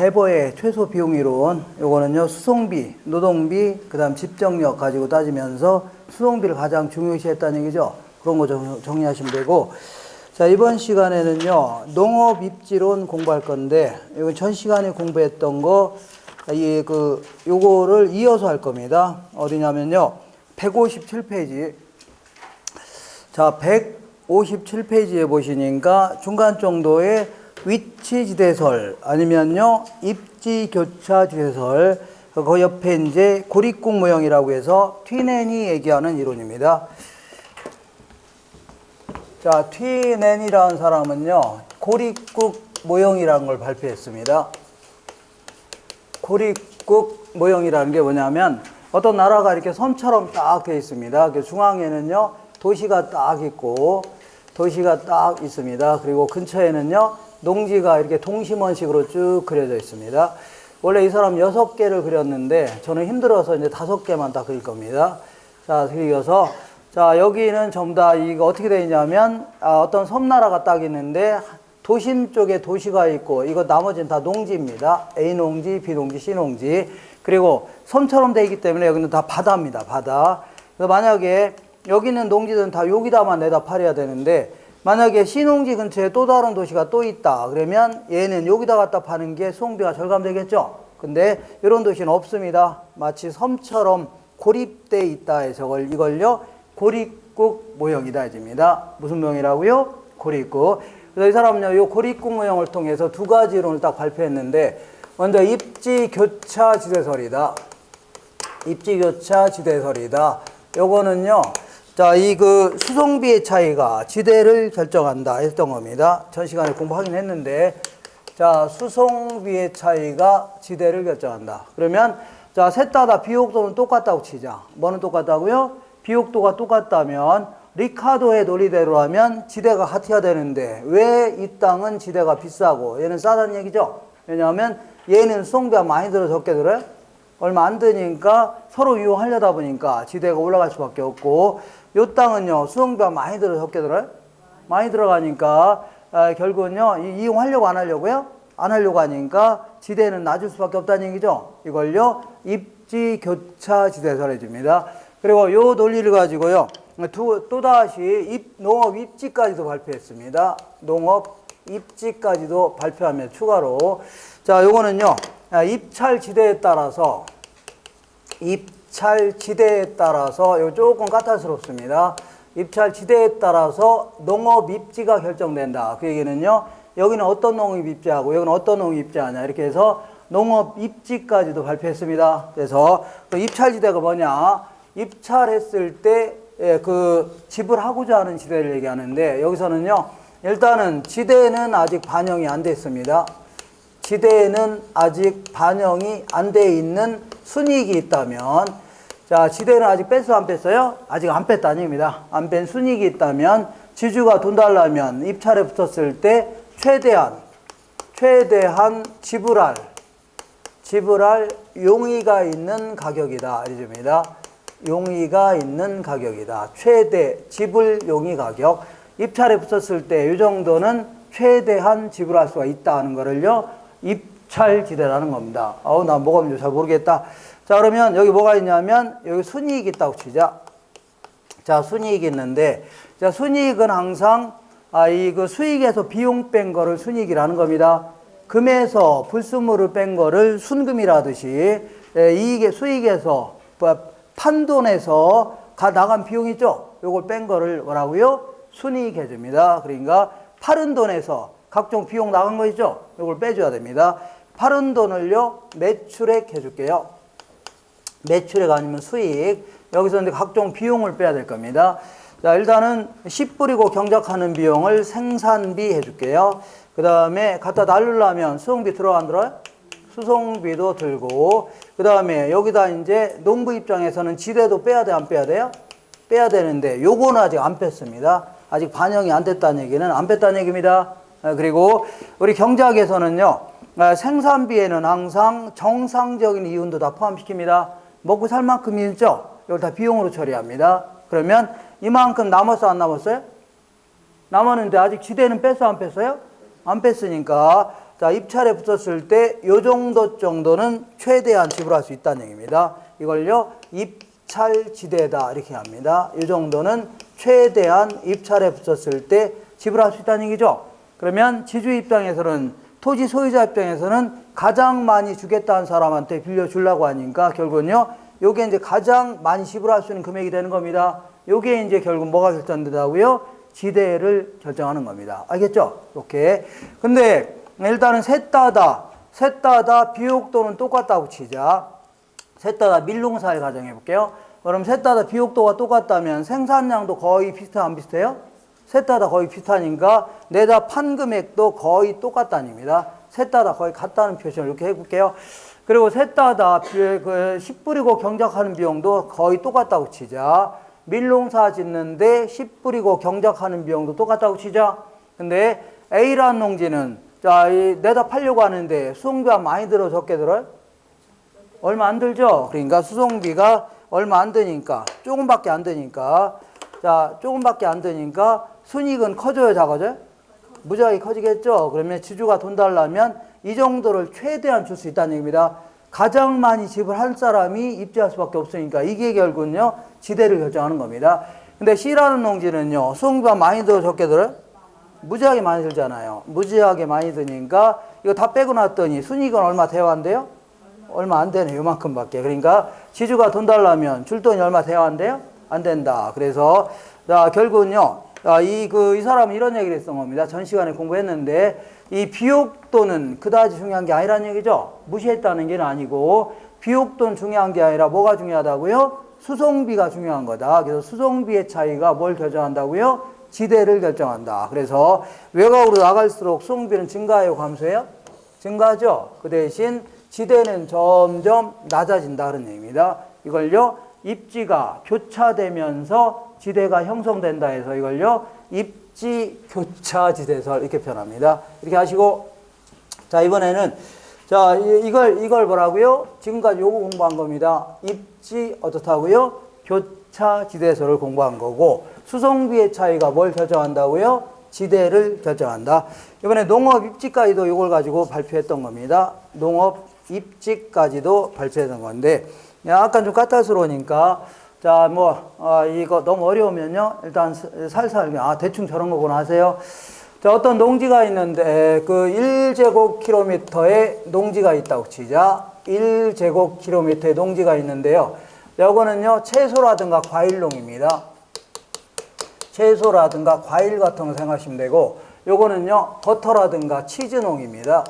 배버의 최소 비용 이론, 요거는요, 수송비, 노동비, 그 다음 집정력 가지고 따지면서 수송비를 가장 중요시했다는 얘기죠. 그런 거 정리하시면 되고. 자, 이번 시간에는요, 농업 입지론 공부할 건데, 이건 전 시간에 공부했던 거, 요거를 이어서 할 겁니다. 어디냐면요, 157페이지. 자, 157페이지에 보시니까 중간 정도의 위치 지대설 아니면요 입지 교차 지대설 그 옆에 이제 고립국 모형이라고 해서 튀넨이 얘기하는 이론입니다. 자, 튀넨이라는 사람은요 고립국 모형이라는 걸 발표했습니다. 고립국 모형이라는 게 뭐냐면 어떤 나라가 이렇게 섬처럼 딱 되어 있습니다. 그 중앙에는요 도시가 딱 있고 도시가 딱 있습니다. 그리고 근처에는요 농지가 이렇게 동심원식으로 쭉 그려져 있습니다. 원래 이 사람 6개를 그렸는데 저는 힘들어서 이제 5개만 딱 그릴 겁니다. 자, 그려서 자, 여기는 전부 다 이거 어떻게 되어 있냐면 어떤 섬나라가 딱 있는데 도심 쪽에 도시가 있고 이거 나머지는 다 농지입니다. A 농지, B 농지, C 농지. 그리고 섬처럼 되어 있기 때문에 여기는 다 바다입니다. 바다. 그래서 만약에 여기는 농지들은 다 여기다만 내다 팔아야 되는데 만약에 신농지 근처에 또 다른 도시가 또 있다. 그러면 얘는 여기다 갖다 파는 게 수송비가 절감되겠죠. 근데 이런 도시는 없습니다. 마치 섬처럼 고립돼 있다 해서 이걸요 고립국 모형이다 해집니다. 무슨 모형이라고요? 고립국. 그래서 이 사람은요 이 고립국 모형을 통해서 두 가지 이론을 딱 발표했는데 먼저 입지 교차 지대설이다. 입지 교차 지대설이다. 요거는요 자, 수송비의 차이가 지대를 결정한다 했던 겁니다. 전 시간에 공부하긴 했는데, 자, 수송비의 차이가 지대를 결정한다. 그러면, 자, 셋 다 비옥도는 똑같다고 치자. 뭐는 똑같다고요? 비옥도가 똑같다면, 리카도의 논리대로라면 지대가 같아야 되는데, 왜 이 땅은 지대가 비싸고, 얘는 싸다는 얘기죠? 왜냐하면, 얘는 수송비가 많이 들어 적게 들어요? 얼마 안 드니까 서로 이용하려다 보니까 지대가 올라갈 수밖에 없고, 요 땅은요, 수송비가 많이 들어 적게 들어요? 많이 들어가니까, 결국은요, 이용하려고 안 하려고요? 안 하려고 하니까 지대는 낮을 수밖에 없다는 얘기죠? 이걸요, 입지 교차 지대설 해줍니다. 그리고 요 논리를 가지고요, 또다시 농업 입지까지도 발표했습니다. 농업 입지까지도 발표하면 추가로. 자, 요거는요, 입찰 지대에 따라서 이거 조금 까탈스럽습니다. 입찰 지대에 따라서 농업 입지가 결정된다. 그 얘기는요, 여기는 어떤 농업 입지하고 여기는 어떤 농업 입지하냐 이렇게 해서 농업 입지까지도 발표했습니다. 그래서 그 입찰 지대가 뭐냐? 입찰했을 때 그 지불하고자 하는 지대를 얘기하는데 여기서는요, 일단은 지대는 아직 반영이 안 됐습니다. 지대에는 아직 반영이 안 돼 있는 순이익이 있다면, 자, 지대는 아직 뺐어요, 안 뺐어요? 아직 안 뺐다는 얘기입니다. 안 뺀 순이익이 있다면, 지주가 돈 달라면 입찰에 붙었을 때 최대한 지불할 용의가 있는 가격이다. 이줍니다. 용의가 있는 가격이다. 최대 지불 용의 가격. 입찰에 붙었을 때 이 정도는 최대한 지불할 수가 있다 하는 거를요, 입찰지대라는 겁니다. 나 뭐가 뭔지 잘 모르겠다. 자, 그러면 여기 뭐가 있냐면, 여기 순이익이 있다고 치자. 자, 순이익이 있는데, 자, 순이익은 항상, 그 수익에서 비용 뺀 거를 순이익이라는 겁니다. 금에서 불순물을 뺀 거를 순금이라듯이, 수익에서, 판돈에서 나간 비용 있죠? 요걸 뺀 거를 뭐라고요? 순이익 해줍니다. 그러니까, 파른 돈에서 각종 비용 나간 거 있죠? 이걸 빼줘야 됩니다. 파른 돈을요, 매출액 해줄게요. 매출액 아니면 수익. 여기서 이제 각종 비용을 빼야 될 겁니다. 자, 일단은 씨 뿌리고 경작하는 비용을 생산비 해줄게요. 그 다음에 갖다 날르려면 수송비 들어 안 들어요? 수송비도 들고, 그 다음에 여기다 이제 농부 입장에서는 지대도 빼야 돼, 안 빼야 돼요? 빼야 되는데, 요거는 아직 안 뺐습니다. 아직 반영이 안 됐다는 얘기는 안 뺐다는 얘기입니다. 그리고 우리 경제학에서는요, 생산비에는 항상 정상적인 이윤도 다 포함시킵니다. 먹고 살 만큼 있죠? 이걸 다 비용으로 처리합니다. 그러면 이만큼 남았어, 안 남았어요? 남았는데 아직 지대는 뺐어, 안 뺐어요? 안 뺐으니까 자, 입찰에 붙었을 때 요 정도는 최대한 지불할 수 있다는 얘기입니다. 이걸요, 입찰지대다 이렇게 합니다. 이 정도는 최대한 입찰에 붙었을 때 지불할 수 있다는 얘기죠. 그러면 지주 입장에서는, 토지 소유자 입장에서는 가장 많이 주겠다는 사람한테 빌려주려고 하니까 결국은요, 요게 이제 가장 많이 지불할 수 있는 금액이 되는 겁니다. 요게 이제 결국 뭐가 결정된다고요? 지대를 결정하는 겁니다. 알겠죠? 이렇게. 근데 일단은 셋 다 비옥도는 똑같다고 치자. 셋 다 밀농사를 가정해 볼게요. 그럼 셋 다 비옥도가 똑같다면 생산량도 거의 비슷해, 안 비슷해요? 셋 다 거의 비슷하니까 내다 판 금액도 거의 똑같다는 얘기입니다. 셋 다 거의 같다는 표시를 이렇게 해볼게요. 그리고 셋 다 씨 뿌리고 경작하는 비용도 거의 똑같다고 치자. 밀농사 짓는데 씨 뿌리고 경작하는 비용도 똑같다고 치자. 근데 A라는 농지는 자, 내다 팔려고 하는데 수송비가 많이 들어, 적게 들어요? 얼마 안 들죠? 그러니까 수송비가 얼마 안 드니까, 조금밖에 안 드니까, 자, 조금밖에 안 드니까 순이익은 커져요, 작아져요? 무지하게 커지겠죠? 그러면 지주가 돈 달라면 이 정도를 최대한 줄 수 있다는 얘기입니다. 가장 많이 지불할 사람이 입주할 수밖에 없으니까 이게 결국은요, 지대를 결정하는 겁니다. 근데 C라는 농지는요, 수송비가 많이 들어, 적게 들어요? 무지하게 많이 들잖아요. 무지하게 많이 드니까 이거 다 빼고 났더니 순이익은 얼마 돼야 한대요? 얼마 안 되네. 요만큼밖에. 그러니까 지주가 돈 달라면 줄 돈이 얼마 돼야 한대요? 안 된다. 그래서 자, 결국은요, 이 사람은 이런 얘기를 했던 겁니다. 전 시간에 공부했는데 이 비옥도는 그다지 중요한 게 아니라는 얘기죠. 무시했다는 게 아니고 비옥도는 중요한 게 아니라 뭐가 중요하다고요? 수송비가 중요한 거다. 그래서 수송비의 차이가 뭘 결정한다고요? 지대를 결정한다. 그래서 외곽으로 나갈수록 수송비는 증가해요, 감소해요? 증가하죠. 그 대신 지대는 점점 낮아진다 그런 얘기입니다. 이걸요, 입지가 교차되면서 지대가 형성된다 해서 이걸요, 입지 교차 지대설 이렇게 표현합니다. 이렇게 하시고, 자, 이번에는 자, 이걸 뭐라고요? 지금까지 요거 공부한 겁니다. 입지 어떻다고요? 교차 지대설을 공부한 거고, 수송비의 차이가 뭘 결정한다고요? 지대를 결정한다. 이번에 농업 입지까지도 이걸 가지고 발표했던 겁니다. 농업 입지까지도 발표했던 건데, 약간 좀 까탈스러우니까, 자, 이거 너무 어려우면요, 일단 살살, 대충 저런 거구나 하세요. 자, 어떤 농지가 있는데, 그 1제곱킬로미터의 농지가 있다고 치자. 1제곱킬로미터의 농지가 있는데요. 요거는요, 채소라든가 과일농입니다. 채소라든가 과일 같은 거 생각하시면 되고, 요거는요, 버터라든가 치즈농입니다.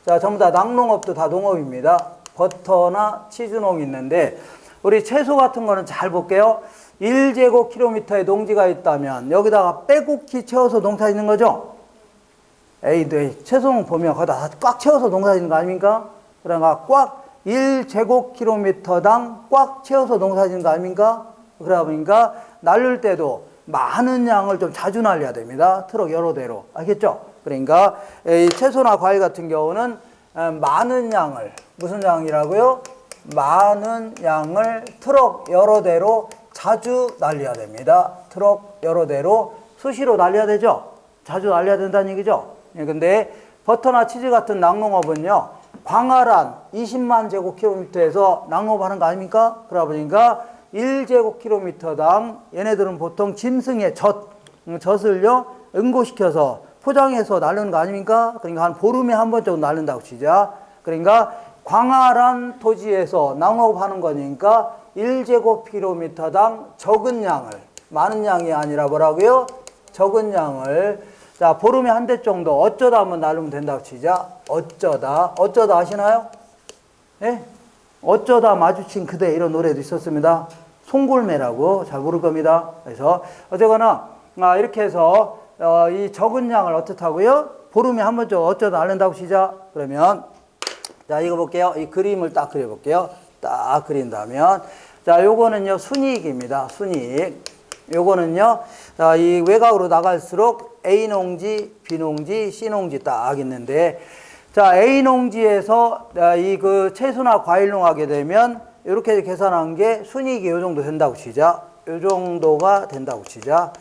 자, 전부 다 낙농업도 다 농업입니다. 버터나 치즈농이 있는데, 우리 채소 같은 거는 잘 볼게요. 1제곱킬로미터의 농지가 있다면, 여기다가 빼곡히 채워서 농사 짓는 거죠? 네, 채소농 보면 거기다 꽉 채워서 농사 짓는 거 아닙니까? 그러니까 꽉 1제곱킬로미터당 꽉 채워서 농사 짓는 거 아닙니까? 그러다 보니까 날릴 때도 많은 양을 좀 자주 날려야 됩니다. 트럭 여러 대로. 알겠죠? 그러니까 이 채소나 과일 같은 경우는 많은 양을, 무슨 양이라고요? 많은 양을 트럭 여러 대로 자주 날려야 됩니다. 트럭 여러 대로 수시로 날려야 되죠? 자주 날려야 된다는 얘기죠? 근데 버터나 치즈 같은 낙농업은요, 광활한 20만 제곱킬로미터에서 낙농업하는 거 아닙니까? 그러다 보니까 1제곱킬로미터당 얘네들은 보통 짐승의 젖을요, 응고시켜서 포장해서 나르는 거 아닙니까? 그러니까 한 보름에 한 번 정도 나른다고 치자. 그러니까 광활한 토지에서 낙농업하는 거니까 1제곱킬로미터당 적은 양을, 많은 양이 아니라 뭐라고요? 적은 양을, 자, 보름에 한 대 정도 어쩌다 한번 나르면 된다고 치자. 어쩌다 아시나요? 예? 어쩌다 마주친 그대, 이런 노래도 있었습니다. 송골매라고 잘 모를 겁니다. 그래서 어쨌거나 이렇게 해서 이 적은 양을 어떻다고요? 보름에 한 번쯤 어쩌다 나른다고 치자. 그러면 자, 이거 볼게요. 이 그림을 딱 그려볼게요. 딱 그린다면, 자, 요거는요, 순이익입니다. 순이익. 요거는요, 자, 이 외곽으로 나갈수록 A 농지, B 농지, C 농지 딱 있는데, 자, A 농지에서 이 그 채소나 과일농 하게 되면 이렇게 계산한 게 순이익이 요 정도 된다고 치자. 요 정도가 된다고 치자.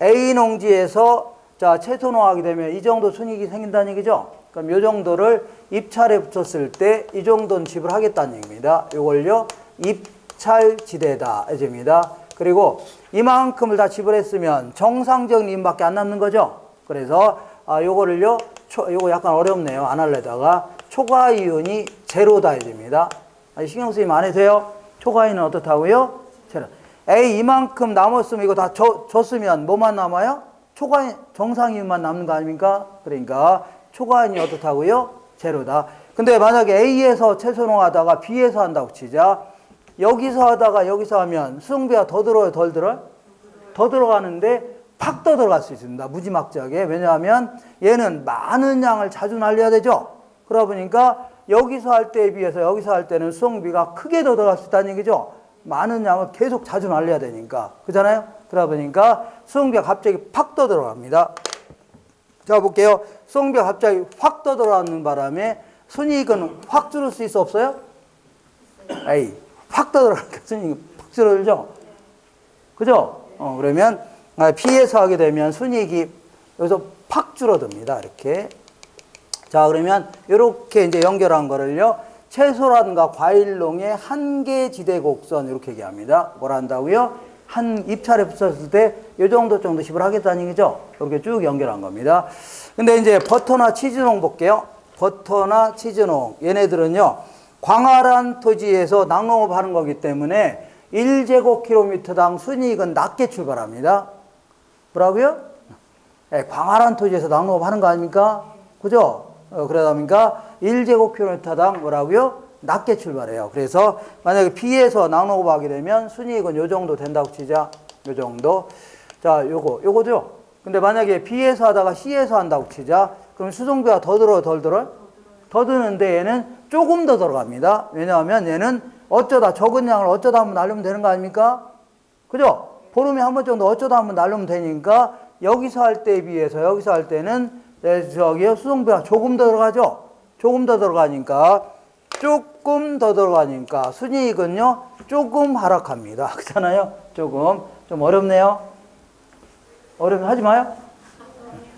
A 농지에서 자, 채소농 하게 되면 이 정도 순이익이 생긴다는 얘기죠. 그럼 요 정도를 입찰에 붙였을 때 이 정도는 지불하겠다는 얘기입니다. 요걸요, 입찰지대다. 이제입니다. 그리고 이만큼을 다 지불했으면 정상적인 임밖에 안 남는 거죠. 그래서 요거를요, 요거 약간 어렵네요. 안 할래다가 초과 이윤이 제로다. 이제입니다. 신경 쓰이면 안 해도 돼요. 초과 이윤은 어떻다고요? 제로. A 이만큼 남았으면 이거 다 줬으면 뭐만 남아요? 초과 정상 이윤만 남는 거 아닙니까? 그러니까 초과 이윤이 어떻다고요? 제로다. 근데 만약에 A에서 채소농하다가 B에서 한다고 치자. 여기서 하다가 여기서 하면 수송비가 더 들어요, 덜 들어요? 더 들어가는데 팍 더 들어갈 수 있습니다. 무지막지하게. 왜냐하면 얘는 많은 양을 자주 날려야 되죠. 그러다 보니까 여기서 할 때에 비해서 여기서 할 때는 수송비가 크게 더 들어갈 수 있다는 얘기죠. 많은 양을 계속 자주 날려야 되니까. 그렇잖아요? 그러다 보니까 수송비가 갑자기 팍 더 들어갑니다. 자, 볼게요. 수송비가 갑자기 확 더 들어가는 바람에 순이익은 확 줄을 수 있어, 없어요? 에이, 확 더 들어가니까 순이익은 팍 줄어들죠? 그죠? 그러면 B에서 하게 되면 순이익이 여기서 팍 줄어듭니다. 이렇게. 자, 그러면 이렇게 이제 연결한 거를요, 채소라든가 과일농의 한계지대 곡선 이렇게 얘기합니다. 뭘 한다고요? 한 입찰에 붙였을 때 이 정도 지불하겠다는 얘기죠. 이렇게 쭉 연결한 겁니다. 근데 이제 버터나 치즈농 볼게요. 버터나 치즈농 얘네들은요, 광활한 토지에서 낙농업 하는 거기 때문에 1제곱킬로미터당 순이익은 낮게 출발합니다. 뭐라고요? 네, 광활한 토지에서 낙농업 하는 거 아닙니까? 그죠? 그러다 보니까 1제곱킬로미터당 뭐라고요? 낮게 출발해요. 그래서 만약에 B에서 낙농업 하게 되면 순이익은 요 정도 된다고 치자. 요 정도. 자, 요거죠. 근데 만약에 B에서 하다가 C에서 한다고 치자. 그럼 수송비가 더 들어요, 덜 들어요? 더 드는데 얘는 조금 더 들어갑니다. 왜냐하면 얘는 어쩌다 적은 양을 어쩌다 한번 날리면 되는 거 아닙니까? 그죠? 보름에 한 번 정도 어쩌다 한번 날리면 되니까 여기서 할 때에 비해서 여기서 할 때는 저기요, 수송비가 조금 더 들어가죠? 조금 더 들어가니까 조금 더 들어가니까 순이익은요, 조금 하락합니다. 그렇잖아요? 조금. 좀 어렵네요. 하지 마요.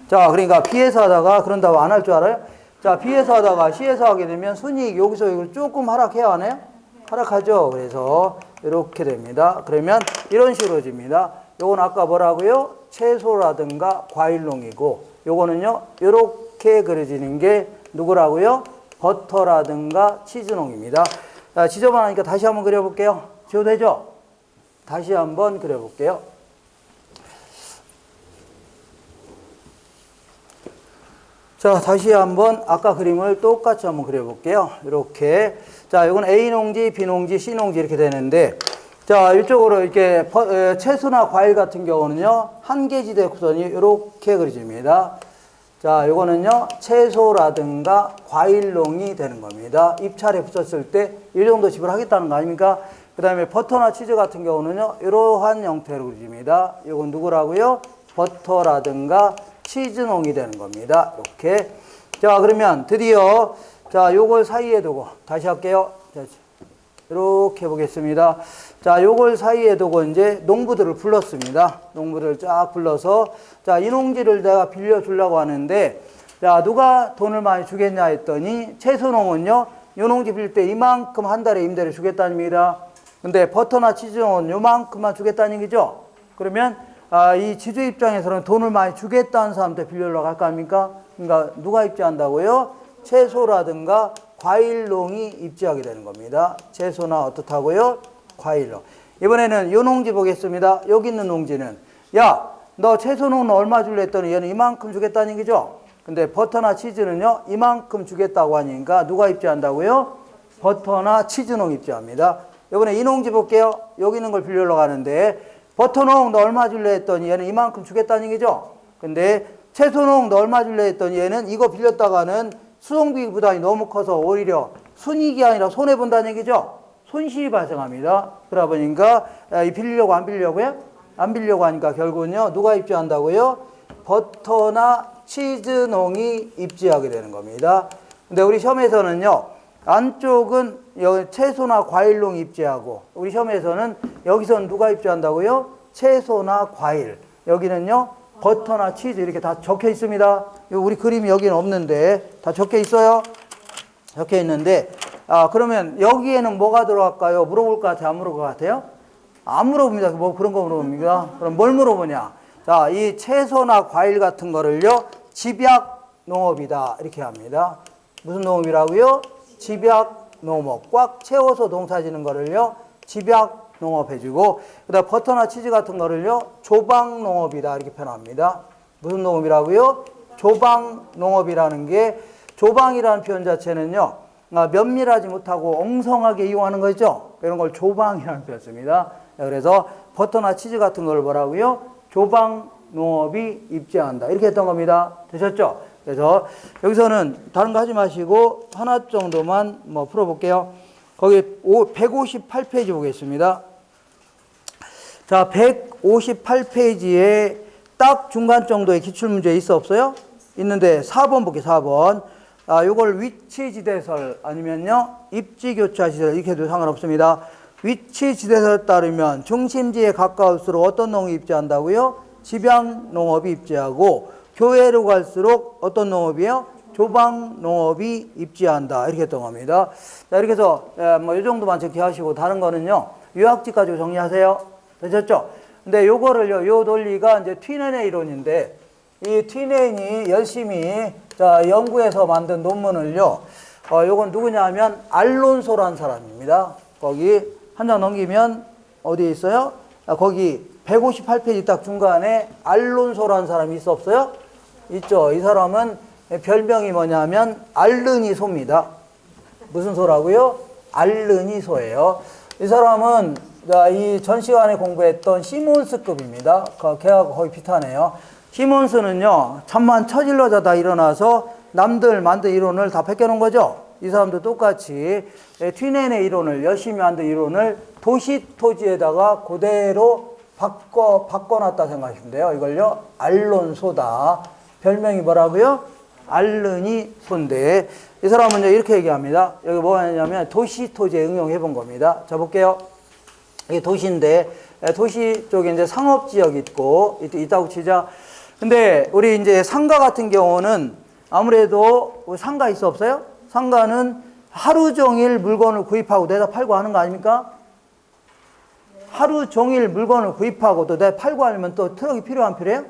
자, 그러니까 B에서 하다가 그런다고 안 할 줄 알아요? 자, B에서 하다가 C에서 하게 되면 순이익 여기서 이걸 조금 하락해야 하나요? 하락하죠. 그래서 이렇게 됩니다. 그러면 이런 식으로 집니다. 요건 아까 뭐라고요? 채소라든가 과일농이고, 요거는요, 이렇게 그려지는 게 누구라고요? 버터라든가 치즈농입니다. 자, 지저분하니까 다시 한번 그려볼게요. 지워도 되죠? 다시 한번 그려볼게요. 자, 다시 한번 아까 그림을 똑같이 한번 그려볼게요. 이렇게. 자, 이건 A농지, B농지, C농지 이렇게 되는데, 자, 이쪽으로 이렇게 채소나 과일 같은 경우는요, 한계지대 곡선이 이렇게 그려집니다. 자, 이거는요, 채소라든가 과일농이 되는 겁니다. 입찰에 붙였을 때 이 정도 지불하겠다는 거 아닙니까? 그 다음에 버터나 치즈 같은 경우는요, 이러한 형태로 그려집니다. 이건 누구라고요? 버터라든가 치즈농이 되는 겁니다. 이렇게. 자, 그러면 드디어, 자, 요걸 사이에 두고, 다시 할게요. 자, 이렇게 보겠습니다. 자, 요걸 사이에 두고 이제 농부들을 불렀습니다. 농부들을 쫙 불러서, 자, 이 농지를 내가 빌려주려고 하는데, 자, 누가 돈을 많이 주겠냐 했더니, 채소농은요, 요 농지 빌릴 때 이만큼 한 달에 임대를 주겠다입니다. 근데 버터나 치즈농은 요만큼만 주겠다는 얘기죠. 그러면, 이 지주 입장에서는 돈을 많이 주겠다는 사람한테 빌려주려고 할 거 아닙니까? 그러니까 누가 입주한다고요? 채소라든가 과일농이 입주하게 되는 겁니다. 채소나 어떻다고요? 과일농. 이번에는 요 농지 보겠습니다. 여기 있는 농지는, 야, 너 채소농은 얼마 줄래 했더니 얘는 이만큼 주겠다는 얘기죠. 근데 버터나 치즈는요, 이만큼 주겠다고 하니까 누가 입주한다고요? 버터나 치즈농 입주합니다. 이번에 이 농지 볼게요. 여기 있는 걸 빌려러 가는데, 버터농 너 얼마 줄래 했더니 얘는 이만큼 주겠다는 얘기죠. 근데 채소농 너 얼마 줄래 했더니 얘는 이거 빌렸다가는 수송비 부담이 너무 커서 오히려 순이익이 아니라 손해본다는 얘기죠. 손실이 발생합니다. 그러다 보니까 빌리려고 안 빌리려고요? 안 빌리려고 하니까 결국은요, 누가 입주한다고요? 버터나 치즈농이 입주하게 되는 겁니다. 근데 우리 시험에서는요, 안쪽은 여기 채소나 과일농이 입주하고, 우리 시험에서는 여기서는 누가 입주한다고요? 채소나 과일. 여기는요, 버터나 치즈 이렇게 다 적혀 있습니다. 우리 그림이 여기는 없는데 다 적혀 있어요. 적혀 있는데 그러면 여기에는 뭐가 들어갈까요? 물어볼 것 같아요? 안 물어볼 것 같아요? 안 물어봅니다. 뭐 그런 거 물어봅니다. 그럼 뭘 물어보냐? 자, 이 채소나 과일 같은 거를요, 집약 농업이다. 이렇게 합니다. 무슨 농업이라고요? 집약 농업. 꽉 채워서 농사 짓는 거를요, 집약 농업 해주고, 그 다음 버터나 치즈 같은 거를요, 조방 농업이다. 이렇게 표현합니다. 무슨 농업이라고요? 조방 농업이라는 게, 조방이라는 표현 자체는요, 면밀하지 못하고 엉성하게 이용하는 거죠. 이런 걸 조방이라는 표현 씁니다. 그래서 버터나 치즈 같은 걸 뭐라고요? 조방 농업이 입지한다. 이렇게 했던 겁니다. 되셨죠? 그래서 여기서는 다른 거 하지 마시고 하나 정도만 뭐 풀어볼게요. 거기 158페이지 보겠습니다. 자, 158페이지에 딱 중간 정도의 기출문제 있어 없어요? 있는데 4번 볼게요. 4번. 요걸 위치지대설 아니면요 입지교차시설 이렇게 해도 상관없습니다. 위치지대설에 따르면 중심지에 가까울수록 어떤 농업이 입지한다고요? 집약농업이 입지하고, 교외로 갈수록 어떤 농업이에요? 조방농업이 입지한다. 이렇게 했던 겁니다. 자, 이렇게 해서 뭐 이 정도만 적기하시고 다른 거는요 유학지 가지고 정리하세요. 되셨죠? 근데 요거를요, 요 논리가 이제 튀넨의 이론인데, 이 튀넨이 열심히 연구해서 만든 논문을요, 요건 누구냐 하면 알론소라는 사람입니다. 거기 한 장 넘기면 어디에 있어요? 거기 158페이지 딱 중간에 알론소라는 사람이 있어 없어요? 있죠. 이 사람은 별명이 뭐냐면 알르니소입니다. 무슨 소라고요? 알르니소예요. 이 사람은 이 전 시간에 공부했던 시몬스급입니다. 걔하고 거의 비슷하네요. 시몬스는요, 잠만 처질러 자다 일어나서 남들 만든 이론을 다 베껴놓은 거죠. 이 사람도 똑같이 튀넨의 이론을, 열심히 만든 이론을 도시토지에다가 그대로 바꿔놨다 생각하시면 돼요. 이걸요, 알론소다. 별명이 뭐라고요? 알르니소인데, 이 사람은 이렇게 얘기합니다. 여기 뭐가 있냐면 도시토지에 응용해 본 겁니다. 자, 볼게요. 이게 도시인데, 도시 쪽에 이제 상업지역이 있다고 치자. 근데 우리 이제 상가 같은 경우는 아무래도 상가 있어 없어요? 상가는 하루 종일 물건을 구입하고 내다 팔고 하는 거 아닙니까? 하루 종일 물건을 구입하고 또 내다 팔고 하려면 또 트럭이 필요한 필요해요?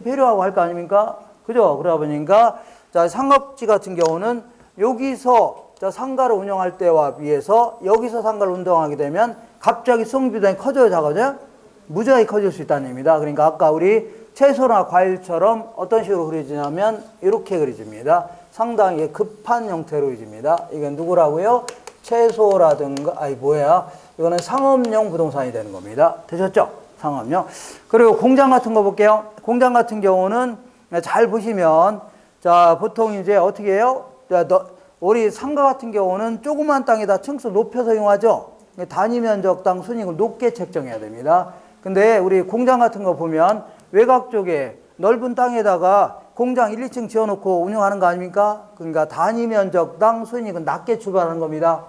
필요하고 할 거 아닙니까? 그죠? 그러다 보니까 자, 상업지 같은 경우는 여기서 상가를 운영할 때와 비해서 여기서 상가를 운영하게 되면 갑자기 수송비당이 커져요, 작아져요? 무지하게 커질 수 있다는 얘기입니다. 그러니까 아까 우리 채소나 과일처럼 어떤 식으로 그려지냐면 이렇게 그려집니다. 상당히 급한 형태로 그려집니다. 이건 누구라고요? 채소라든가, 이거는 상업용 부동산이 되는 겁니다. 되셨죠? 상업용. 그리고 공장 같은 거 볼게요. 공장 같은 경우는 잘 보시면, 자, 보통 이제 어떻게 해요? 우리 상가 같은 경우는 조그만 땅에다 층수 높여서 이용하죠? 단위 면적당 순이익을 높게 책정해야 됩니다. 근데 우리 공장 같은 거 보면 외곽 쪽에 넓은 땅에다가 공장 1, 2층 지어놓고 운영하는 거 아닙니까? 그러니까 단위 면적당 순이익은 낮게 출발하는 겁니다.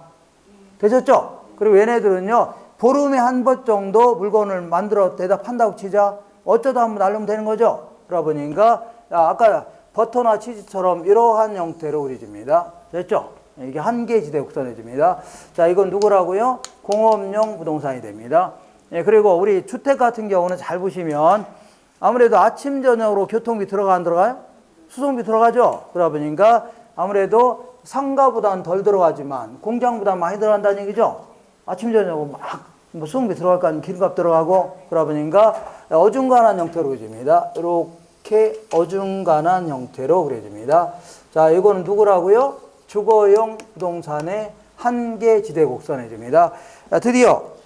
되셨죠? 그리고 얘네들은요, 보름에 한 번 정도 물건을 만들어 대다 판다고 치자. 어쩌다 한번 날리면 되는 거죠? 그러다 보니까 아까 버터나 치즈처럼 이러한 형태로 그려집니다. 됐죠? 이게 한계지대 곡선해집니다. 자, 이건 누구라고요? 공업용 부동산이 됩니다. 예, 그리고 우리 주택 같은 경우는 잘 보시면 아무래도 아침, 저녁으로 교통비 들어가 안 들어가요? 수송비 들어가죠? 그러다 보니까 아무래도 상가보다는 덜 들어가지만 공장보다 많이 들어간다는 얘기죠? 아침, 저녁으로 뭐 수송비 들어갈 거 아니면 기름값 들어가고, 그러다 보니까 어중간한 형태로 그려집니다. 이렇게 어중간한 형태로 그려집니다. 자, 이거는 누구라고요? 주거용 부동산의 한계지대 곡선해집니다. 드디어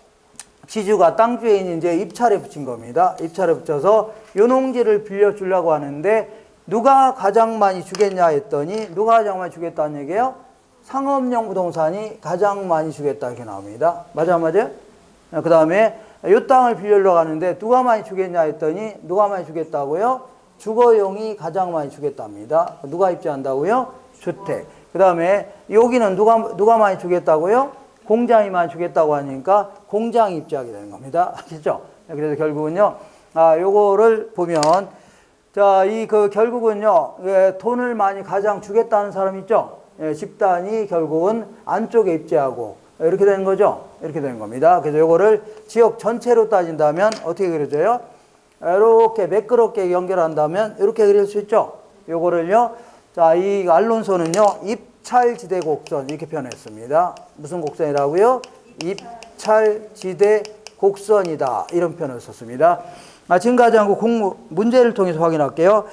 지주가 땅주인이 이제 입찰에 붙인 겁니다. 입찰에 붙여서 요 농지를 빌려주려고 하는데 누가 가장 많이 주겠냐 했더니 누가 가장 많이 주겠다는 얘기예요? 상업용 부동산이 가장 많이 주겠다 이렇게 나옵니다. 맞아, 맞아요? 그 다음에 요 땅을 빌려주려고 하는데 누가 많이 주겠냐 했더니 누가 많이 주겠다고요? 주거용이 가장 많이 주겠답니다. 누가 입주한다고요? 주택. 그 다음에 여기는 누가 많이 주겠다고요? 공장이 많이 주겠다고 하니까 공장이 입주하게 되는 겁니다. 아시죠? 그래서 결국은요, 요거를 보면, 자, 결국은요, 돈을 많이 가장 주겠다는 사람 있죠? 집단이 결국은 안쪽에 입지하고, 이렇게 되는 거죠? 이렇게 되는 겁니다. 그래서 요거를 지역 전체로 따진다면 어떻게 그려져요? 이렇게 매끄럽게 연결한다면 이렇게 그릴 수 있죠? 요거를요, 자, 이 알론소는요, 입찰지대 곡선, 이렇게 표현했습니다. 무슨 곡선이라고요? 입찰지대 곡선이다. 이런 표현을 썼습니다. 지금까지 한 거 문제를 통해서 확인할게요.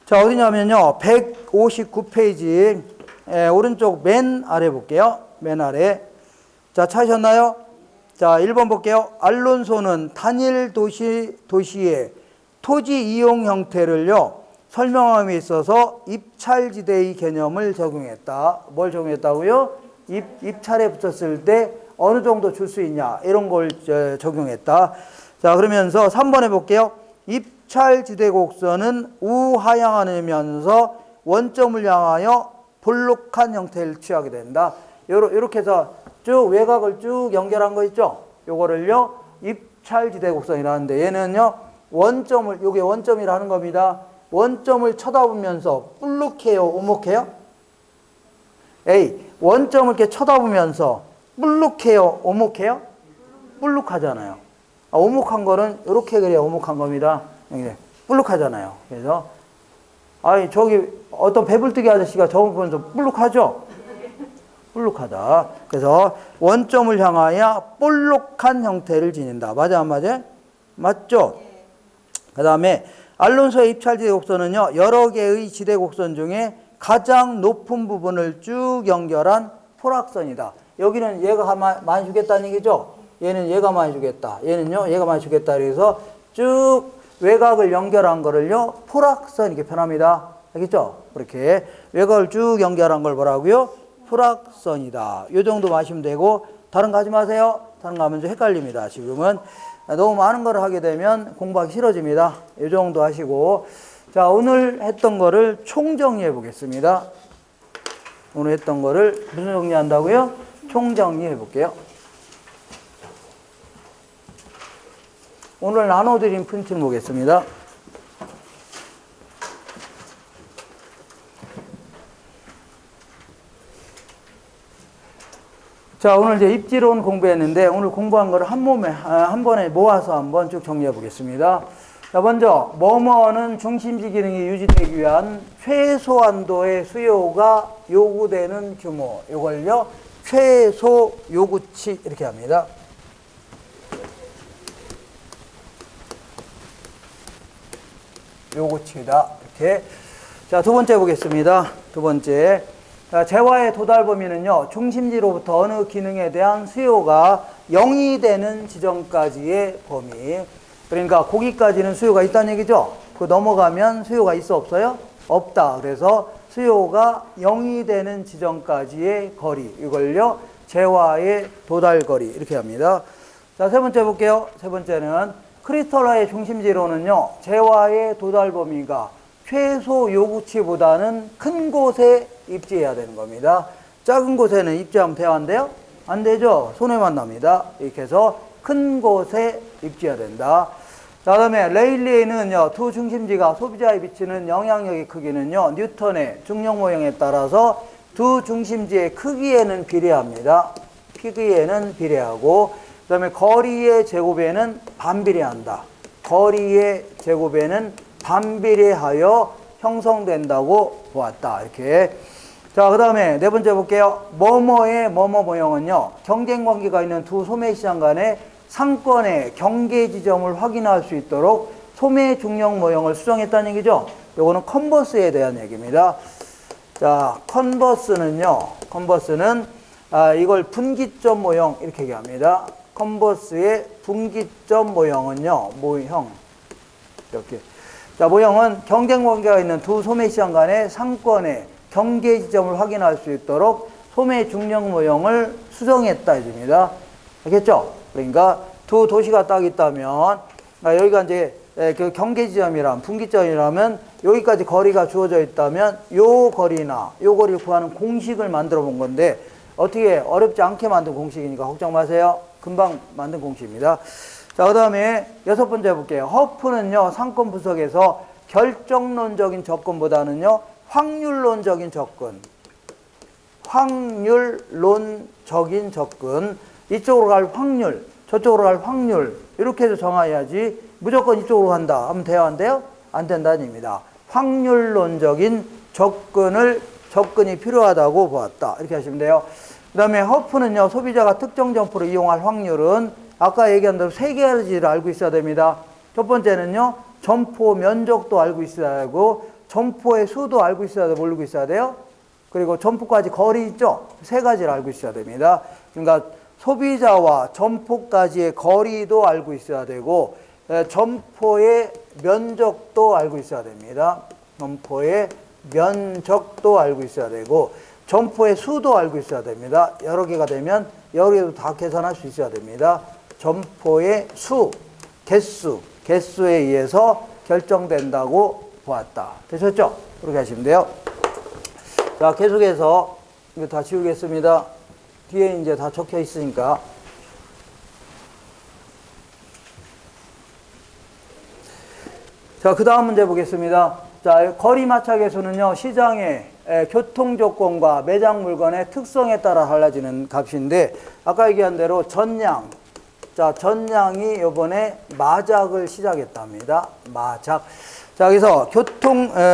자, 어디냐면요. 159페이지, 오른쪽 맨 아래 볼게요. 맨 아래. 자, 찾으셨나요? 자, 1번 볼게요. 알론소는 단일 도시의 토지 이용 형태를요, 설명함에 있어서 입찰지대의 개념을 적용했다. 뭘 적용했다고요? 입찰에 붙였을 때 어느 정도 줄 수 있냐, 이런 걸 적용했다. 자, 그러면서 3번 해볼게요. 입찰지대 곡선은 우하향하면서 원점을 향하여 볼록한 형태를 취하게 된다. 요렇게 해서 쭉 외곽을 쭉 연결한 거 있죠? 요거를요, 입찰지대 곡선이라는데, 얘는요, 요게 원점이라는 겁니다. 원점을 쳐다보면서 볼록해요, 오목해요? 원점을 이렇게 쳐다보면서 볼록해요, 오목해요? 볼록하잖아요. 오목한 거는 이렇게 그래야 오목한 겁니다. 볼록하잖아요. 그래서 저기 어떤 배불뜨기 아저씨가 저거 보면서 볼록하죠? 볼록하다. 그래서 원점을 향하여 볼록한 형태를 지닌다. 맞아, 안 맞아? 맞죠? 그 다음에 알론소의 입찰지대 곡선은요, 여러 개의 지대 곡선 중에 가장 높은 부분을 쭉 연결한 포락선이다. 여기는 얘가 많이 주겠다는 얘기죠? 얘는 얘가 많이 주겠다. 얘는요, 얘가 많이 주겠다. 그래서 쭉 외곽을 연결한 거를요, 포락선 이렇게 표현합니다. 알겠죠? 그렇게 외곽을 쭉 연결한 걸 뭐라고요? 포락선이다. 요 정도 마시면 되고, 다른 거 하지 마세요. 다른 거 하면 좀 헷갈립니다. 지금은 너무 많은 걸 하게 되면 공부하기 싫어집니다. 요 정도 하시고, 자, 오늘 했던 거를 총정리해 보겠습니다. 오늘 했던 거를 무슨 정리한다고요? 총정리해 볼게요. 오늘 나눠드린 프린팅 보겠습니다. 자, 오늘 이제 입지론 공부했는데, 오늘 공부한 거를 한 번에 모아서 한번 쭉 정리해 보겠습니다. 자, 먼저, 뭐뭐는 중심지 기능이 유지되기 위한 최소한도의 수요가 요구되는 규모. 이걸요, 최소 요구치, 이렇게 합니다. 요구치다. 이렇게. 자, 두 번째 보겠습니다. 두 번째. 자, 재화의 도달 범위는요, 중심지로부터 어느 기능에 대한 수요가 0이 되는 지점까지의 범위. 그러니까 거기까지는 수요가 있다는 얘기죠. 그 넘어가면 수요가 있어, 없어요? 없다. 그래서 수요가 0이 되는 지점까지의 거리. 이걸요, 재화의 도달 거리. 이렇게 합니다. 자, 세 번째 볼게요. 세 번째는 크리스탈화의 중심지로는요, 재화의 도달 범위가 최소 요구치보다는 큰 곳에 입지해야 되는 겁니다. 작은 곳에는 입지하면 돼요, 안 돼요? 안 되죠. 손해만 납니다. 이렇게 해서 큰 곳에 입지해야 된다. 자, 그 다음에 레일리에는요, 두 중심지가 소비자에 미치는 영향력의 크기는요, 뉴턴의 중력 모형에 따라서 두 중심지의 크기에는 비례합니다. 크기에는 비례하고, 그 다음에 거리의 제곱에는 반비례한다. 거리의 제곱에는 반비례하여 형성된다고 보았다. 이렇게. 자, 그 다음에 네 번째 볼게요. 뭐뭐의 뭐뭐 모형은요, 경쟁 관계가 있는 두 소매시장 간의 상권의 경계 지점을 확인할 수 있도록 소매 중력 모형을 수정했다는 얘기죠. 요거는 컨버스에 대한 얘기입니다. 자, 컨버스는 이걸 분기점 모형 이렇게 얘기합니다. 컨버스의 분기점 모형은요, 모형 이렇게. 자, 모형은 경쟁 관계가 있는 두 소매시장 간의 상권의 경계 지점을 확인할 수 있도록 소매 중력 모형을 수정했다 이겁니다. 알겠죠? 그러니까 두 도시가 딱 있다면, 여기가 이제 그 경계 지점이라면, 분기점이라면 여기까지 거리가 주어져 있다면 요 거리나 요 거리를 구하는 공식을 만들어 본 건데, 어떻게 어렵지 않게 만든 공식이니까 걱정 마세요. 금방 만든 공식입니다. 자, 그 다음에 여섯 번째 볼게요. 허프는요, 상권 분석에서 결정론적인 접근보다는요, 확률론적인 접근. 확률론적인 접근. 이쪽으로 갈 확률, 저쪽으로 갈 확률. 이렇게 해서 정해야지 무조건 이쪽으로 간다 하면 돼요, 안 돼요? 안 된다는 얘기입니다. 확률론적인 접근이 필요하다고 보았다. 이렇게 하시면 돼요. 그 다음에 허프는요, 소비자가 특정 점포를 이용할 확률은 아까 얘기한 대로 세 가지를 알고 있어야 됩니다. 첫 번째는요, 점포 면적도 알고 있어야 하고, 점포의 수도 알고 있어야 되고, 모르고 있어야 돼요. 그리고 점포까지 거리 있죠? 세 가지를 알고 있어야 됩니다. 그러니까 소비자와 점포까지의 거리도 알고 있어야 되고, 점포의 면적도 알고 있어야 됩니다. 점포의 면적도 알고 있어야 되고, 점포의 수도 알고 있어야 됩니다. 여러 개가 되면 여러 개도 다 계산할 수 있어야 됩니다. 점포의 수, 개수에 의해서 결정된다고 보았다. 되셨죠? 그렇게 하시면 돼요. 자, 계속해서 이거 다 지우겠습니다. 뒤에 이제 다 적혀 있으니까. 자, 그 다음 문제 보겠습니다. 자, 거리마찰계수는요, 시장의 교통조건과 매장 물건의 특성에 따라 달라지는 값인데, 아까 얘기한 대로 전량. 자, 전량이 요번에 마작을 시작했답니다. 마작. 자, 그래서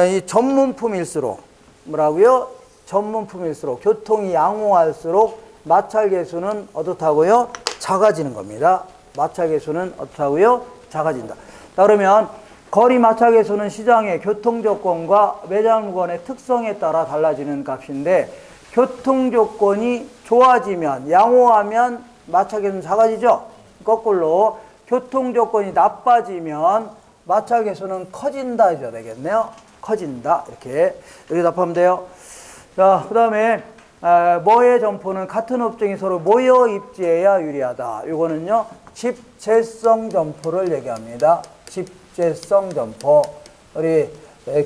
이 전문품일수록, 뭐라고요? 전문품일수록, 교통이 양호할수록 마찰계수는 어떻다고요? 작아지는 겁니다. 마찰계수는 어떻다고요? 작아진다. 자, 그러면 거리 마찰계수는 시장의 교통조건과 매장 물건의 특성에 따라 달라지는 값인데, 교통조건이 좋아지면, 양호하면 마찰계수는 작아지죠? 거꾸로 교통조건이 나빠지면 마찰계수는 커진다 해줘야 되겠네요. 커진다. 이렇게 답하면 돼요. 자, 그 다음에 뭐의 점포는 같은 업종이 서로 모여 입지해야 유리하다. 이거는요, 집재성 점포를 얘기합니다. 집재성 점포. 우리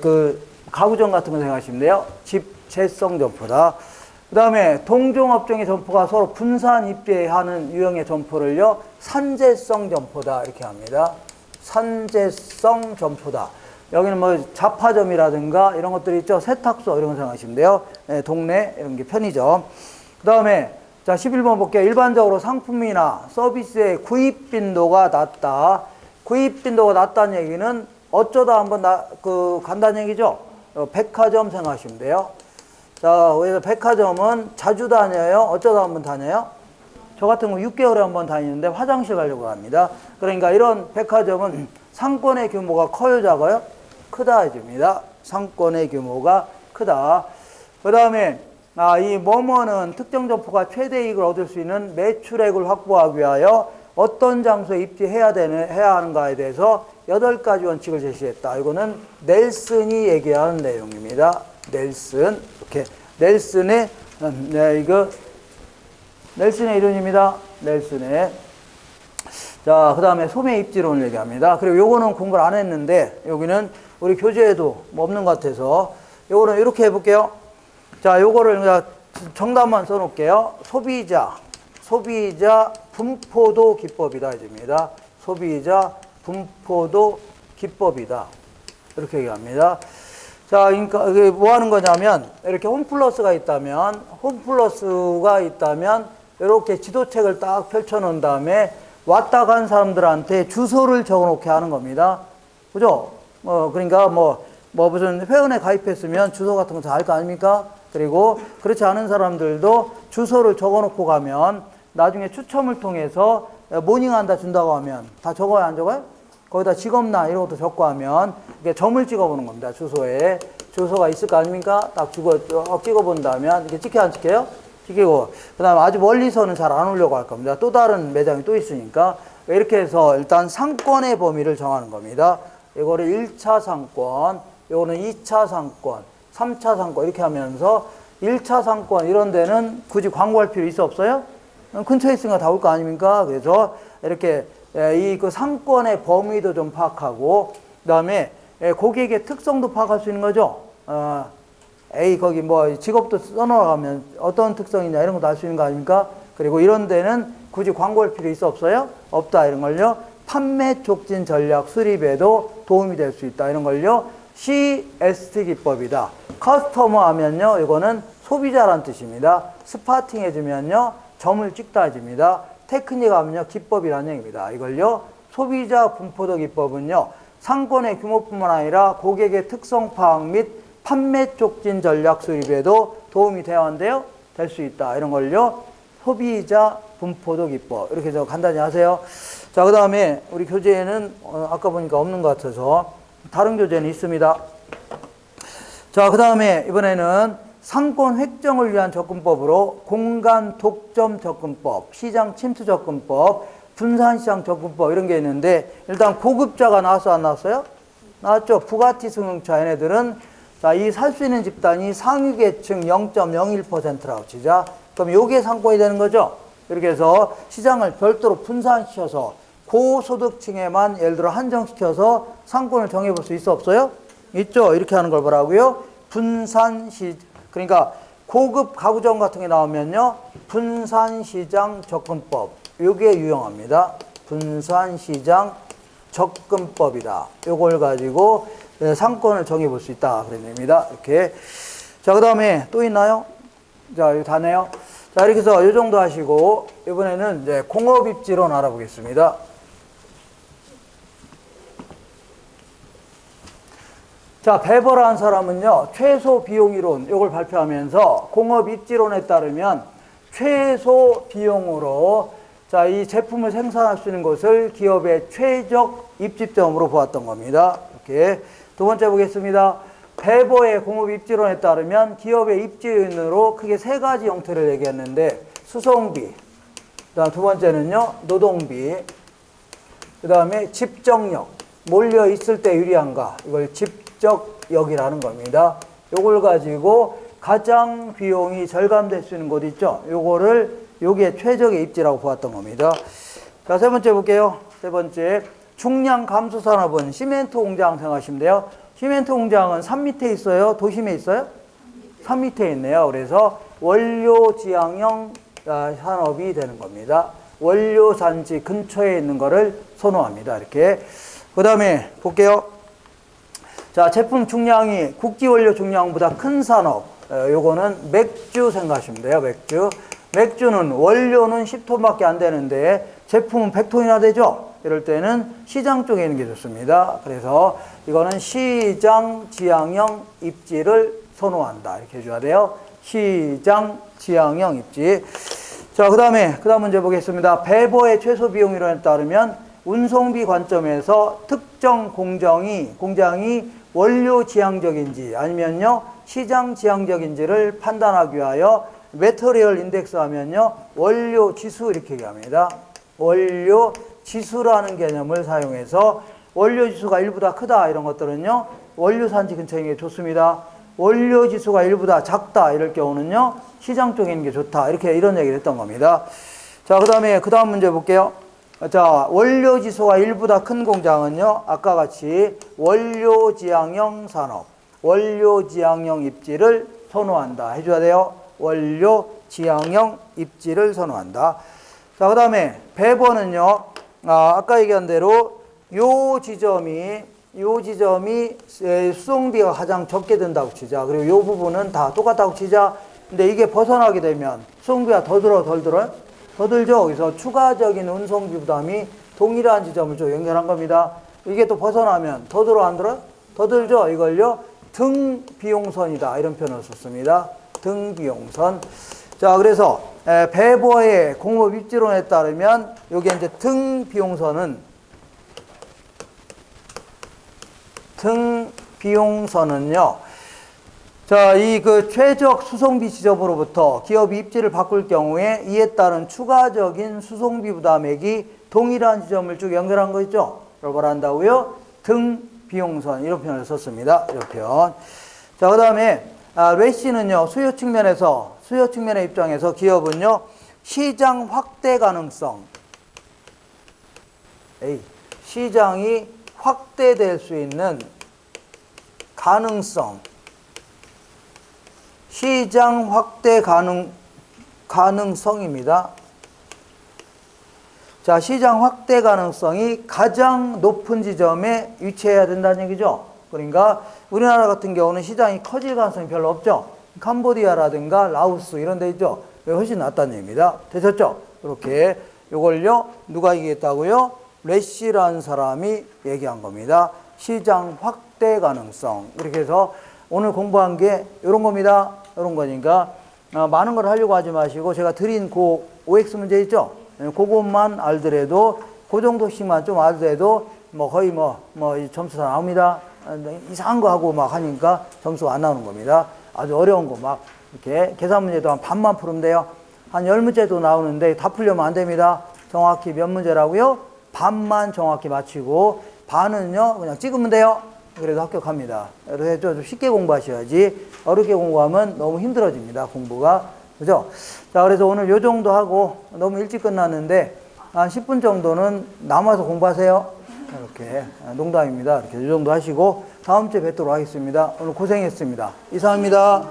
그 가구점 같은 거 생각하시면 돼요. 집재성 점포다. 그 다음에 동종업종의 점포가 서로 분산 입지하는 유형의 점포를요, 산재성 점포다 이렇게 합니다. 산재성 점포다. 여기는 뭐 잡화점이라든가 이런 것들이 있죠. 세탁소 이런 거 생각하시면 돼요. 네, 동네 이런 게 편의점. 그 다음에 자, 11번 볼게요. 일반적으로 상품이나 서비스의 구입 빈도가 낮다. 구입 빈도가 낮다는 얘기는 어쩌다 한번 간다는 얘기죠. 백화점 생각하시면 돼요. 자, 그래서 백화점은 자주 다녀요? 어쩌다 한번 다녀요? 저 같은 거 6개월에 한번 다니는데 화장실 가려고 합니다. 그러니까 이런 백화점은 상권의 규모가 커요, 작아요? 크다 해줍니다. 상권의 규모가 크다. 그 다음에 이 뭐뭐는 특정 점포가 최대 이익을 얻을 수 있는 매출액을 확보하기 위하여 어떤 장소에 입지해야 하는가에 대해서 8가지 원칙을 제시했다. 이거는 넬슨이 얘기하는 내용입니다. 넬슨. 이렇게. 넬슨의, 넬슨의 이론입니다. 넬슨의. 자, 그 다음에 소매 입지론을 얘기합니다. 그리고 요거는 공부를 안 했는데, 여기는 우리 교재에도 뭐 없는 것 같아서, 요거는 이렇게 해볼게요. 자, 요거를 정답만 써놓을게요. 소비자 분포도 기법이다. 해줍니다. 소비자 분포도 기법이다. 이렇게 얘기합니다. 자, 그러니까 이게 뭐 하는 거냐면, 이렇게 홈플러스가 있다면, 이렇게 지도책을 딱 펼쳐놓은 다음에, 왔다 간 사람들한테 주소를 적어 놓게 하는 겁니다. 그죠? 그러니까 무슨 회원에 가입했으면 주소 같은 거 다 알 거 아닙니까? 그리고 그렇지 않은 사람들도 주소를 적어 놓고 가면, 나중에 추첨을 통해서 모닝한다 준다고 하면, 다 적어요, 안 적어요? 거기다 직업나 이런 것도 적고 하면 이렇게 점을 찍어보는 겁니다. 주소에. 주소가 있을 거 아닙니까? 딱 찍어본다면 이렇게 찍혀 안 찍혀요? 찍히고, 그 다음에 아주 멀리서는 잘 안 오려고 할 겁니다. 또 다른 매장이 또 있으니까. 이렇게 해서 일단 상권의 범위를 정하는 겁니다. 이거를 1차 상권, 이거는 2차 상권, 3차 상권 이렇게 하면서 1차 상권 이런 데는 굳이 광고할 필요 있어 없어요? 근처에 있으니까 다 올 거 아닙니까? 그래서 이렇게 그 상권의 범위도 좀 파악하고, 그 다음에 고객의 특성도 파악할 수 있는 거죠. 거기 직업도 써놓아가면 어떤 특성이냐 이런 것도 알 수 있는 거 아닙니까? 그리고 이런 데는 굳이 광고할 필요 있어 없어요? 없다 이런 걸요. 판매 촉진 전략 수립에도 도움이 될 수 있다. 이런 걸요. CST 기법이다. 커스터머 하면요. 이거는 소비자란 뜻입니다. 스파팅 해주면요. 점을 찍다 해줍니다. 테크닉 하면요. 기법이라는 얘기입니다. 이걸요. 소비자 분포도 기법은요. 상권의 규모뿐만 아니라 고객의 특성 파악 및 판매 촉진 전략 수립에도 도움이 되어야 한대요. 될 수 있다. 이런 걸요. 소비자 분포도 기법. 이렇게 저 간단히 하세요. 자, 그 다음에 우리 교재에는 아까 보니까 없는 것 같아서 다른 교재는 있습니다. 자, 그 다음에 이번에는 상권 획정을 위한 접근법으로 공간 독점 접근법, 시장 침투 접근법, 분산시장 접근법 이런 게 있는데 일단 고급자가 나왔어 안 나왔어요? 나왔죠. 부가티 승용차 얘네들은 자, 이 살 수 있는 집단이 상위 계층 0.01%라고 치자. 그럼 요게 상권이 되는 거죠. 이렇게 해서 시장을 별도로 분산시켜서 고소득층에만 예를 들어 한정시켜서 상권을 정해볼 수 있어 없어요? 있죠. 이렇게 하는 걸 뭐라고요? 분산시, 그러니까 고급 가구점 같은 게 나오면요. 분산시장 접근법. 요게 유용합니다. 분산시장 접근법이다. 요걸 가지고 상권을 정해볼 수 있다. 그런 의미입니다. 이렇게. 자, 그 다음에 또 있나요? 자, 이거 다네요. 자, 이렇게 해서 요 정도 하시고, 이번에는 이제 공업입지론 알아보겠습니다. 자, 베버라는 사람은요, 최소 비용이론, 요걸 발표하면서 공업입지론에 따르면 최소 비용으로 자, 이 제품을 생산할 수 있는 것을 기업의 최적 입지점으로 보았던 겁니다. 이렇게. 두 번째 보겠습니다. 베버의 공업입지론에 따르면 기업의 입지 요인으로 크게 세 가지 형태를 얘기했는데 수송비, 그다음 두 번째는요 노동비, 그 다음에 집적력, 몰려 있을 때 유리한가, 이걸 집적력이라는 겁니다. 요걸 가지고 가장 비용이 절감될 수 있는 곳 있죠. 요게 최적의 입지라고 보았던 겁니다. 자, 세 번째 볼게요. 세 번째, 중량 감수 산업은 시멘트 공장 생각하시면 돼요. 시멘트 공장은 산 밑에 있어요? 도심에 있어요? 산 밑에 있네요. 그래서 원료 지향형 산업이 되는 겁니다. 원료 산지 근처에 있는 거를 선호합니다. 이렇게. 그 다음에 볼게요. 자, 제품 중량이 국지 원료 중량보다 큰 산업. 요거는 맥주 생각하시면 돼요. 맥주. 맥주는 원료는 10톤밖에 안 되는데 제품은 100톤이나 되죠? 이럴 때는 시장 쪽에 있는 게 좋습니다. 그래서 이거는 시장 지향형 입지를 선호한다. 이렇게 해줘야 돼요. 시장 지향형 입지. 자, 그 다음에 문제 보겠습니다. 베버의 최소 비용 이론에 따르면 운송비 관점에서 특정 공장이 원료 지향적인지 아니면요 시장 지향적인지를 판단하기 위하여 매터리얼 인덱스 하면요 원료 지수 이렇게 얘기합니다. 원료 지수라는 개념을 사용해서 원료 지수가 1보다 크다 이런 것들은요 원료 산지 근처에 있는 게 좋습니다. 원료 지수가 1보다 작다 이럴 경우는요 시장 쪽에 있는 게 좋다 이런 얘기를 했던 겁니다. 자, 그 다음 문제 볼게요. 자, 원료 지수가 1보다 큰 공장은요 아까 같이 원료 지향형 산업, 원료 지향형 입지를 선호한다 해줘야 돼요. 원료 지향형 입지를 선호한다. 자, 그 다음에 베버는요 아까 얘기한 대로 요 지점이 수송비가 가장 적게 든다고 치자. 그리고 요 부분은 다 똑같다고 치자. 근데 이게 벗어나게 되면 수송비가 더 들어 덜 들어요? 더 들죠. 그래서 추가적인 운송비 부담이 동일한 지점을 좀 연결한 겁니다. 이게 또 벗어나면 더 들어 안 들어요? 더 들죠. 이걸요 등 비용선이다 이런 표현을 썼습니다. 등 비용선. 자, 그래서 베버의 공업 입지론에 따르면 여기 이제 등 비용선은요. 자, 이 최적 수송비 지점으로부터 기업이 입지를 바꿀 경우에 이에 따른 추가적인 수송비 부담액이 동일한 지점을 쭉 연결한 거 있죠? 이걸 뭐라 한다고요? 등 비용선 이런 표현을 썼습니다. 이런 표현. 자, 그 다음에 레시는요 수요 측면의 입장에서 기업은요 시장 확대 가능성, 시장이 확대될 수 있는 가능성, 시장 확대 가능성입니다. 자, 시장 확대 가능성이 가장 높은 지점에 위치해야 된다는 얘기죠. 그러니까 우리나라 같은 경우는 시장이 커질 가능성이 별로 없죠. 캄보디아라든가 라오스 이런 데 있죠. 훨씬 낫다는 얘기입니다. 되셨죠? 그렇게 요걸요, 누가 얘기했다고요? 레시라는 사람이 얘기한 겁니다. 시장 확대 가능성. 이렇게 해서 오늘 공부한 게 이런 겁니다. 이런 거니까 많은 걸 하려고 하지 마시고 제가 드린 그 OX 문제 있죠? 그것만 알더라도 그 정도씩만 좀 알더라도 뭐 거의 점수 다 나옵니다. 이상한 거 하고 막 하니까 점수가 안 나오는 겁니다. 아주 어려운 거 막 이렇게 계산 문제도 한 반만 풀면 돼요. 한 10문제도 나오는데 다 풀려면 안 됩니다. 정확히 몇 문제라고요? 반만 정확히 맞히고 반은요 그냥 찍으면 돼요. 그래도 합격합니다. 그래서 좀 쉽게 공부하셔야지 어렵게 공부하면 너무 힘들어집니다. 공부가. 그죠? 자, 그래서 오늘 요 정도 하고 너무 일찍 끝났는데 한 10분 정도는 남아서 공부하세요. 이렇게 농담입니다. 이렇게 요 정도 하시고 다음 주에 뵙도록 하겠습니다. 오늘 고생했습니다. 이상입니다.